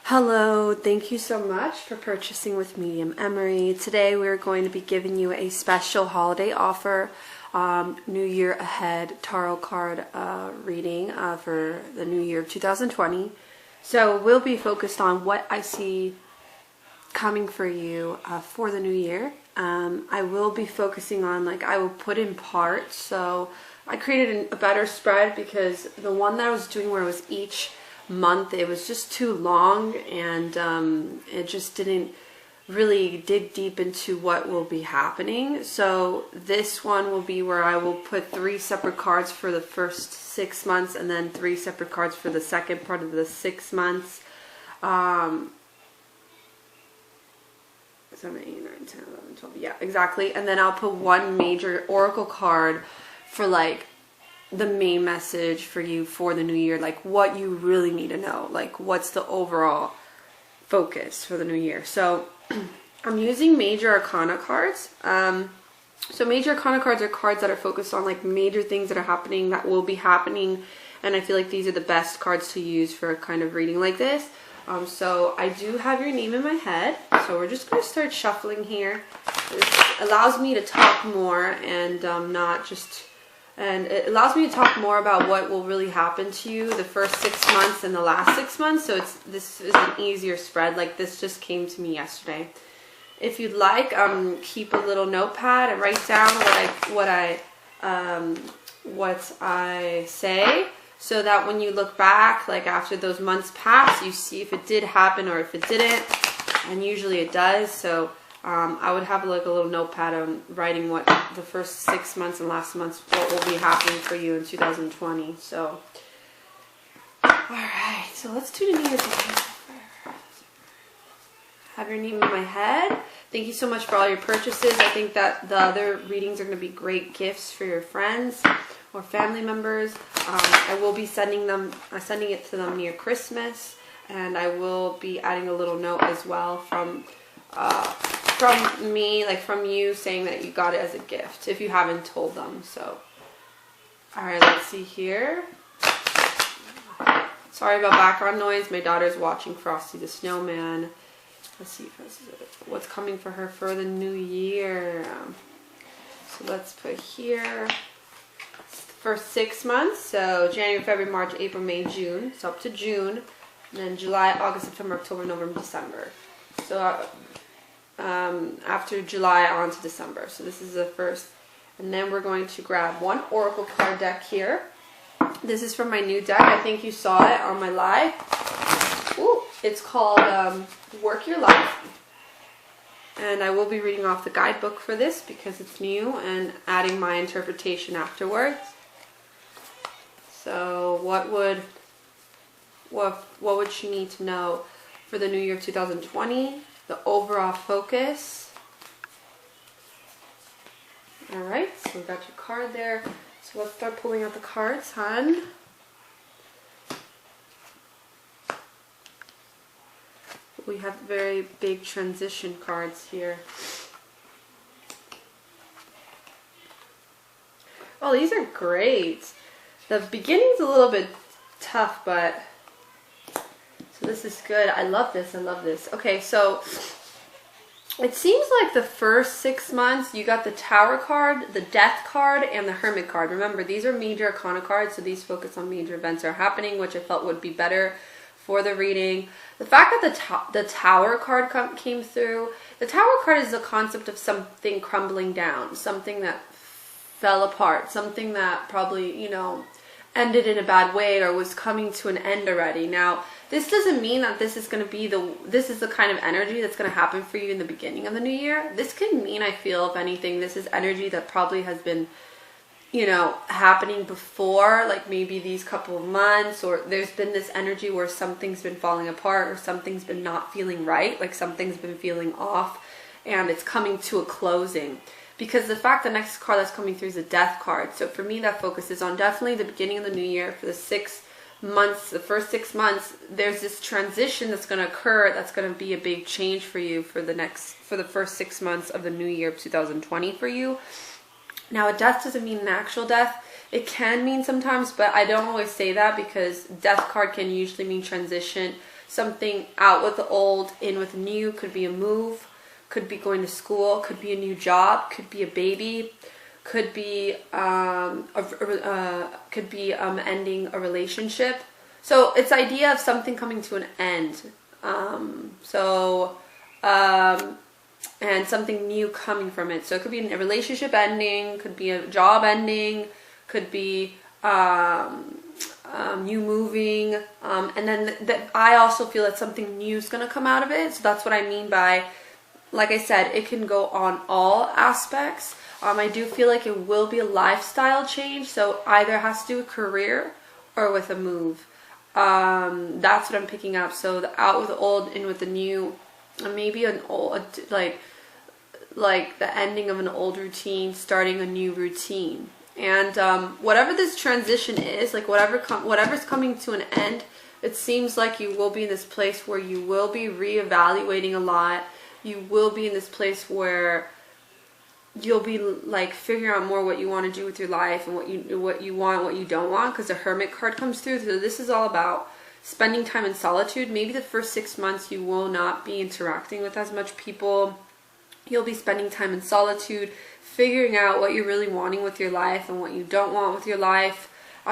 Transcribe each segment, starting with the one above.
Hello, thank you so much for purchasing with Medium Emary. Today we're going to be giving you a special holiday offer, New Year Ahead Tarot card reading for the New Year of 2020. So we'll be focused on what I see coming for you for the new year. I will be focusing on, I will put in parts. So I created a better spread because the one that I was doing where it was each month, it was just too long, and it just didn't really dig deep into what will be happening. So this one will be where I will put 3 separate cards for the first 6 months and then 3 separate cards for the second part of the 6 months. 7, 8, 9, 10, 11, 12, yeah, exactly. And then I'll put 1 major oracle card for the main message for you for the new year, what you really need to know, what's the overall focus for the new year. So I'm using major arcana cards. So major arcana cards are cards that are focused on major things that are happening, that will be happening, and I feel like these are the best cards to use for a kind of reading like this. So I do have your name in my head, so we're just going to start shuffling here. This allows me to talk more and and it allows me to talk more about what will really happen to you the first 6 months and the last 6 months. So this is an easier spread. This just came to me yesterday. If you'd like, keep a little notepad and write down what I say, so that when you look back, after those months pass, you see if it did happen or if it didn't, and usually it does. So I would have a little notepad on writing what the first 6 months and last months, what will be happening for you in 2020. So, alright, so let's do the New Year's Eve. Have your name in my head. Thank you so much for all your purchases. I think that the other readings are going to be great gifts for your friends or family members. I will be sending it to them near Christmas, and I will be adding a little note as well from me, from you, saying that you got it as a gift if you haven't told them. So, alright, let's see here. Sorry about background noise. My daughter's watching Frosty the Snowman. Let's see if this is what's coming for her for the new year. So let's put here first 6 months. So January, February, March, April, May, June. So up to June. And then July, August, September, October, November, December. So after July on to December. So this is the first. And then we're going to grab 1 oracle card deck here. This is from my new deck. I think you saw it on my live. Ooh, it's called Work Your Life. And I will be reading off the guidebook for this because it's new, and adding my interpretation afterwards. So what would she need to know for the new year of 2020? The overall focus. Alright, so we've got your card there. So let's start pulling out the cards, hon. We have very big transition cards here. Oh, these are great. The beginning's a little bit tough, but so this is good. I love this. I love this. Okay, so it seems like the first 6 months you got the Tower card, the Death card, and the Hermit card. Remember, these are major arcana cards, so these focus on major events that are happening, which I felt would be better for the reading. The fact that the Tower card came through, the Tower card is the concept of something crumbling down, something that fell apart, something that probably, ended in a bad way or was coming to an end already. Now, this doesn't mean that this is going to be this is the kind of energy that's going to happen for you in the beginning of the new year. This could mean, I feel, if anything, this is energy that probably has been happening before, maybe these couple of months, or there's been this energy where something's been falling apart or something's been not feeling right, something's been feeling off, and it's coming to a closing. Because the fact the next card that's coming through is a Death card. So for me, that focuses on definitely the beginning of the new year. For the 6 months, the first 6 months, there's this transition that's going to occur. That's going to be a big change for you for the first 6 months of the new year of 2020 for you. Now, a death doesn't mean an actual death. It can mean sometimes, but I don't always say that because death card can usually mean transition something out with the old, in with the new. Could be a move, could be going to school, could be a new job, could be a baby, could be ending a relationship. So it's idea of something coming to an end. And something new coming from it. So it could be a relationship ending, could be a job ending, could be you moving, and then I also feel that something new is going to come out of it. So that's what I mean by, like I said, it can go on all aspects. I do feel like it will be a lifestyle change, so either it has to do with career or with a move. That's what I'm picking up. So the out with the old, in with the new, maybe an old, like the ending of an old routine, starting a new routine. And whatever this transition is, like whatever's coming to an end, it seems like you will be in this place where you will be reevaluating a lot. You will be in this place where you'll be like figuring out more what you want to do with your life and what you want, what you don't want, because the Hermit card comes through. So this is all about spending time in solitude. Maybe the first 6 months you will not be interacting with as much people. You'll be spending time in solitude, figuring out what you're really wanting with your life and what you don't want with your life.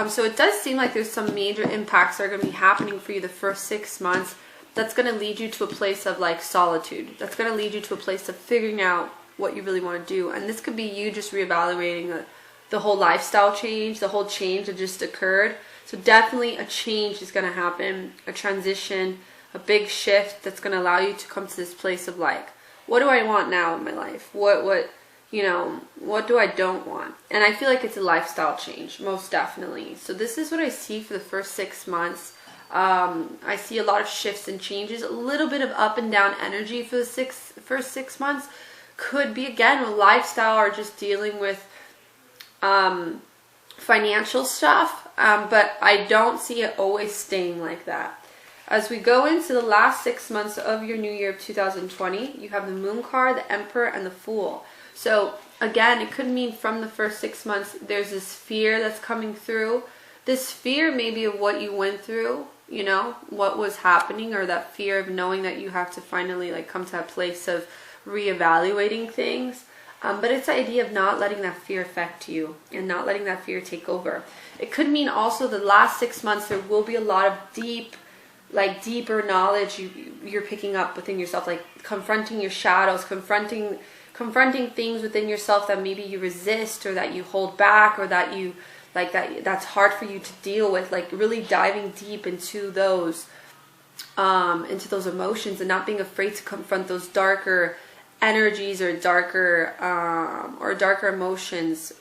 So it does seem like there's some major impacts that are going to be happening for you the first 6 months. That's going to lead you to a place of like solitude. That's going to lead you to a place of figuring out what you really want to do. And this could be you just reevaluating the whole lifestyle change, the whole change that just occurred. So definitely a change is going to happen, a transition, a big shift that's going to allow you to come to this place of like, what do I want now in my life? What do I don't want? And I feel like it's a lifestyle change, most definitely. So this is what I see for the first 6 months. I see a lot of shifts and changes, a little bit of up and down energy for the first 6 months. Could be, again, a lifestyle or just dealing with financial stuff. But I don't see it always staying like that. As we go into the last 6 months of your new year of 2020, you have the Moon card, the Emperor, and the Fool. So again, it could mean from the first 6 months, there's this fear that's coming through. This fear maybe of what you went through, you know, what was happening, or that fear of knowing that you have to finally like come to that place of reevaluating things. But it's the idea of not letting that fear affect you and not letting that fear take over. It could mean also the last 6 months, there will be a lot of deeper knowledge you're picking up within yourself, like confronting your shadows, confronting things within yourself that maybe you resist or that you hold back or that you like that's hard for you to deal with, like really diving deep into those emotions and not being afraid to confront those darker energies or darker emotions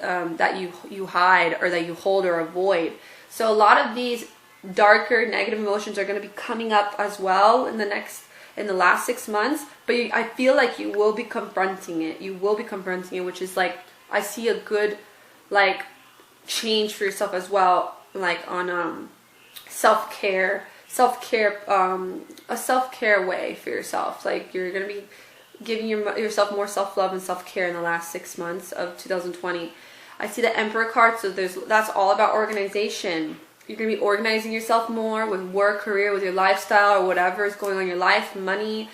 that you hide or that you hold or avoid. So a lot of these darker negative emotions are going to be coming up as well in the last 6 months, but I feel like you will be confronting it. You will be confronting it, which is like, I see a good like change for yourself as well, like on self-care, a self-care way for yourself. Like you're going to be giving yourself more self-love and self-care in the last 6 months of 2020. I see the Emperor card, so that's all about organization. You're going to be organizing yourself more with work, career, with your lifestyle, or whatever is going on in your life, money.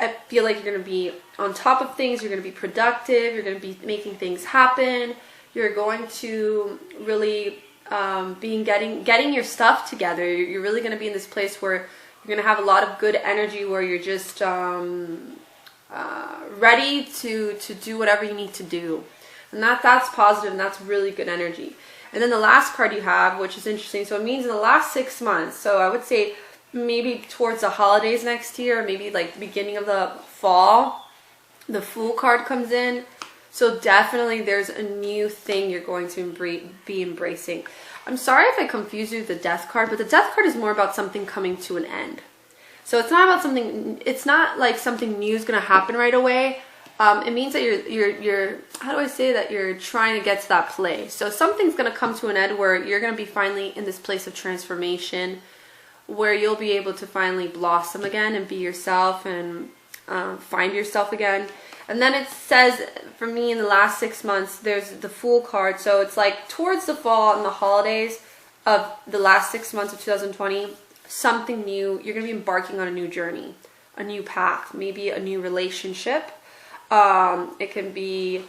I feel like you're going to be on top of things. You're going to be productive. You're going to be making things happen. You're going to really getting your stuff together. You're really going to be in this place where you're going to have a lot of good energy, where you're just ready to do whatever you need to do. And that's positive, and that's really good energy. And then the last card you have, which is interesting, so it means in the last 6 months, so I would say maybe towards the holidays next year, maybe like the beginning of the fall, the Fool card comes in. So definitely there's a new thing you're going to be embracing. I'm sorry if I confused you with the Death card, but the Death card is more about something coming to an end. So it's not about something, it's not like something new is going to happen right away. It means that you're how do I say that, you're trying to get to that place. So something's going to come to an end where you're going to be finally in this place of transformation, where you'll be able to finally blossom again and be yourself and find yourself again. And then it says, for me in the last 6 months, there's the Fool card. So it's like towards the fall and the holidays of the last 6 months of 2020, something new. You're going to be embarking on a new journey, a new path, maybe a new relationship. It can be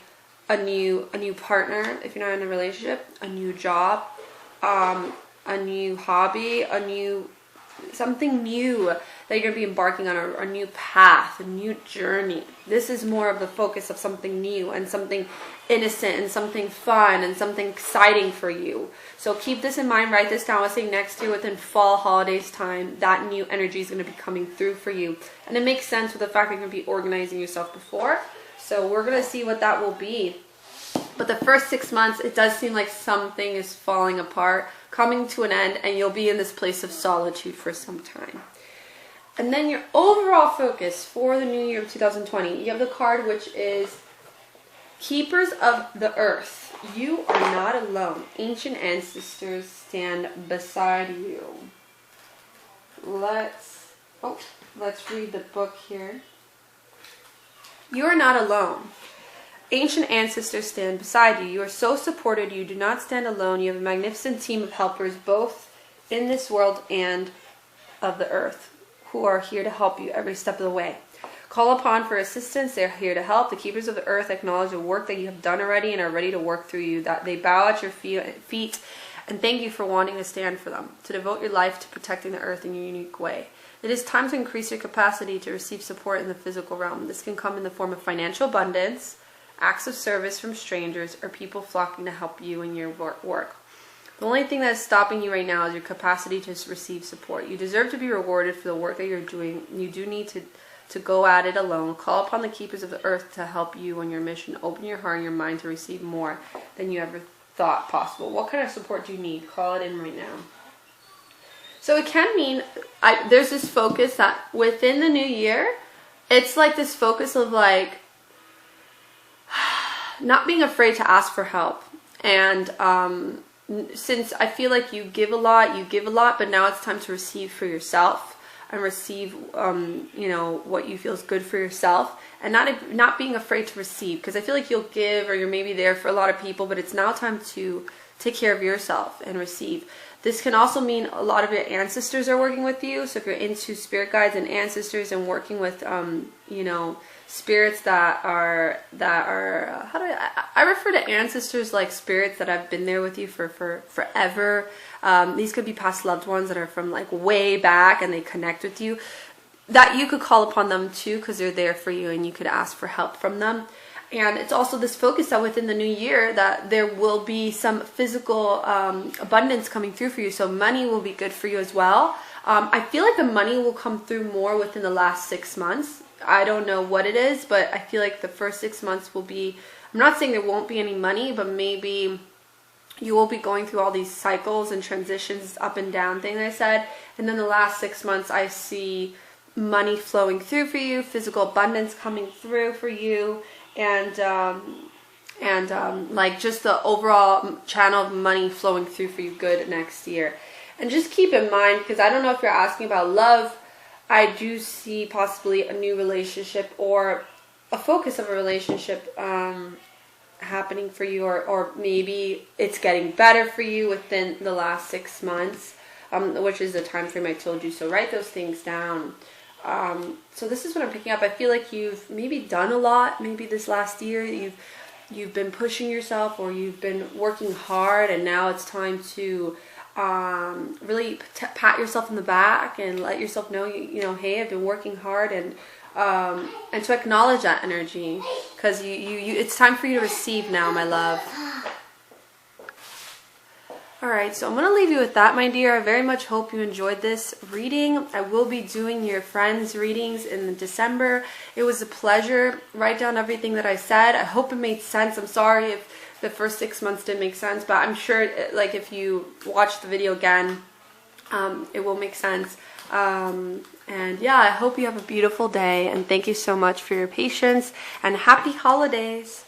a new partner if you're not in a relationship, a new job, a new hobby, something new that you're going to be embarking on, a new path, a new journey. This is more of the focus of something new and something innocent and something fun and something exciting for you. So keep this in mind, write this down. I was saying next year within fall holidays time, that new energy is going to be coming through for you. And it makes sense with the fact that you're going to be organizing yourself before. So we're going to see what that will be. But the first 6 months, it does seem like something is falling apart, coming to an end, and you'll be in this place of solitude for some time. And then your overall focus for the new year of 2020, you have the card which is Keepers of the Earth. You are not alone. Ancient ancestors stand beside you. Let's read the book here. You are not alone. Ancient ancestors stand beside you. You are so supported. You do not stand alone. You have a magnificent team of helpers, both in this world and of the earth, who are here to help you every step of the way. Call upon for assistance. They're here to help. The keepers of the earth acknowledge the work that you have done already and are ready to work through you. That they bow at your feet and thank you for wanting to stand for them, to devote your life to protecting the earth in your unique way. It is time to increase your capacity to receive support in the physical realm. This can come in the form of financial abundance, acts of service from strangers, or people flocking to help you in your work. The only thing that is stopping you right now is your capacity to receive support. You deserve to be rewarded for the work that you're doing. You do need to go at it alone. Call upon the keepers of the earth to help you on your mission. Open your heart and your mind to receive more than you ever thought possible. What kind of support do you need? Call it in right now. So it can mean there's this focus that within the new year, it's like this focus of like not being afraid to ask for help. And since I feel like you give a lot, but now it's time to receive for yourself and receive, what you feel is good for yourself, and not being afraid to receive, because I feel like you'll give or you're maybe there for a lot of people, but it's now time to take care of yourself and receive. This can also mean a lot of your ancestors are working with you. So if you're into spirit guides and ancestors and working with, spirits that are I refer to ancestors like spirits that have been there with you for forever. These could be past loved ones that are from like way back and they connect with you. That you could call upon them too, because they're there for you and you could ask for help from them. And it's also this focus that within the new year that there will be some physical abundance coming through for you. So money will be good for you as well. I feel like the money will come through more within the last 6 months. I don't know what it is, but I feel like the first 6 months will be, I'm not saying there won't be any money, but maybe you will be going through all these cycles and transitions, up and down thing I said. And then the last 6 months I see money flowing through for you, physical abundance coming through for you, and like just the overall channel of money flowing through for you good next year. And just keep in mind, because I don't know if you're asking about love, I do see possibly a new relationship or a focus of a relationship happening for you, or maybe it's getting better for you within the last 6 months, which is the time frame I told you. So write those things down. So this is what I'm picking up. I feel like you've maybe done a lot. Maybe this last year you've been pushing yourself, or you've been working hard, and now it's time to really pat yourself in the back and let yourself know, hey, I've been working hard, and to acknowledge that energy, because it's time for you to receive now, my love. Alright, so I'm going to leave you with that, my dear. I very much hope you enjoyed this reading. I will be doing your friends' readings in December. It was a pleasure. Write down everything that I said. I hope it made sense. I'm sorry if the first 6 months didn't make sense, but I'm sure, like, if you watch the video again, it will make sense. And yeah, I hope you have a beautiful day, and thank you so much for your patience, and happy holidays.